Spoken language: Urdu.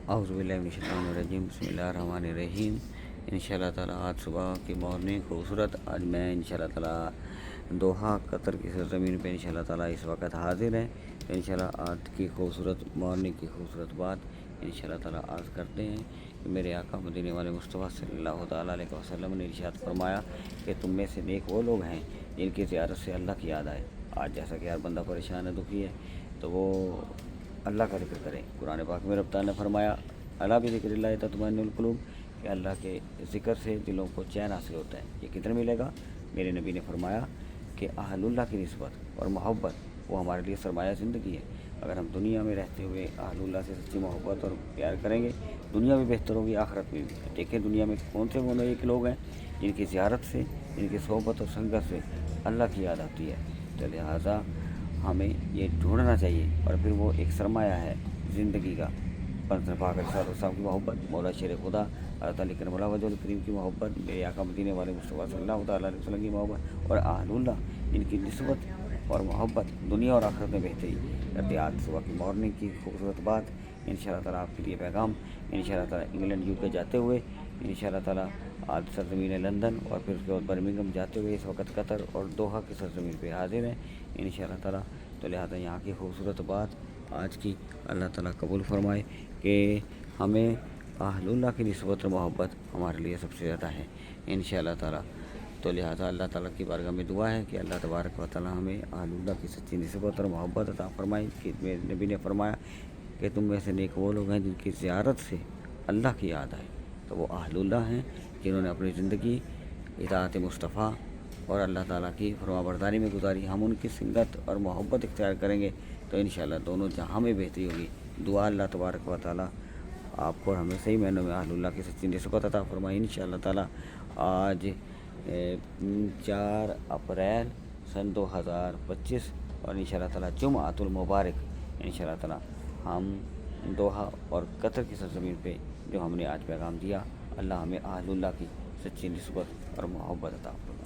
اعوذ باللہ من الشیطان الرجیم، بسم اللہ الرحمن الرحیم۔ انشاءاللہ تعالیٰ آج صبح کی مارننگ خوبصورت، آج میں انشاءاللہ تعالیٰ دوحہ قطر کی سرزمین پہ انشاءاللہ تعالیٰ اس وقت حاضر ہیں۔ تو انشاءاللہ آج کی خوبصورت مارننگ کی خوبصورت بات انشاءاللہ تعالیٰ عرض کرتے ہیں کہ میرے آقا مدینے والے مصطفیٰ صلی اللہ تعالیٰ علیہ وسلم نے ارشاد فرمایا کہ تم میں سے نیک وہ لوگ ہیں جن کی زیارت سے اللہ کی یاد آئے۔ آج جیسا کہ ہر بندہ پریشان ہے، دکھی ہے، تو وہ اللہ کا ذکر کریں۔ قرآن پاک میں رب تعالیٰ نے فرمایا الا بذکر اللہ تطمئن القلوب، کہ اللہ کے ذکر سے دلوں کو چین حاصل ہوتا ہے۔ یہ کدھر ملے گا؟ میرے نبی نے فرمایا کہ اہل اللہ کی نسبت اور محبت وہ ہمارے لیے سرمایہ زندگی ہے۔ اگر ہم دنیا میں رہتے ہوئے اہل اللہ سے سچی محبت اور پیار کریں گے، دنیا بھی بہتر ہوگی، آخرت میں بھی۔ دیکھیں دنیا میں کون سے وہ ایک لوگ ہیں جن کی زیارت سے، جن کی صحبت اور سنگت سے اللہ کی یاد آتی ہے۔ تو لہٰذا ہمیں یہ ڈھونڈنا چاہیے، اور پھر وہ ایک سرمایہ ہے زندگی کا۔ پاک علیہ السلام کی محبت، مولا شیر خدا اللہ تعالیٰ کرم اللہ وجہ الکریم کی محبت، میرے آقا مدینے والے مصطفیٰ صلی اللہ تعالیٰ علیہ وسلم کی محبت، اور اہل اللہ ان کی نسبت اور محبت دنیا اور آخرت میں بہتری کرتے۔ آج صبح کی مارننگ کی خوبصورت بات انشاءاللہ تعالیٰ آپ کے لیے پیغام، انشاءاللہ تعالیٰ انگلینڈ UK جاتے ہوئے انشاءاللہ تعالیٰ آج سرزمین لندن اور پھر اس کے بعد برمنگھم جاتے ہوئے اس وقت قطر اور دوحہ کی سرزمین پہ حاضر ہیں انشاءاللہ تعالیٰ۔ تو لہٰذا یہاں کی خوبصورت بات آج کی اللہ تعالیٰ قبول فرمائے کہ ہمیں اہل اللہ کی نسبت اور محبت ہمارے لیے سب سے زیادہ ہے انشاءاللہ تعالیٰ۔ تو لہٰذا اللہ تعالیٰ کی بارگاہ میں دعا ہے کہ اللہ تبارک و تعالیٰ ہمیں اہل اللہ کی سچی نسبت اور محبت عطا فرمائے۔ کہ میرے نبی نے فرمایا کہ تم میں سے نیک وہ لوگ ہیں جن کی زیارت سے اللہ کی یاد آئے۔ تو وہ اہل اللہ ہیں جنہوں نے اپنی زندگی اطاعت مصطفیٰ اور اللہ تعالیٰ کی فرما برداری میں گزاری۔ ہم ان کی سنگت اور محبت اختیار کریں گے تو انشاءاللہ دونوں جہاں میں بہتری ہوگی۔ دعا اللہ تبارک و تعالیٰ آپ کو اور ہمیں صحیح معنوں میں اہل اللہ کی سچی نسبت عطا فرمائے انشاءاللہ تعالیٰ۔ آج 4 اپریل سن 2025 اور انشاءاللہ تعالیٰ جمعۃ المبارک انشاءاللہ تعالیٰ ہم دوحہ اور قطر کی سرزمین پہ جو ہم نے آج پیغام دیا، اللہ ہمیں اہل اللہ کی سچی نسبت اور محبت عطا فرمائے۔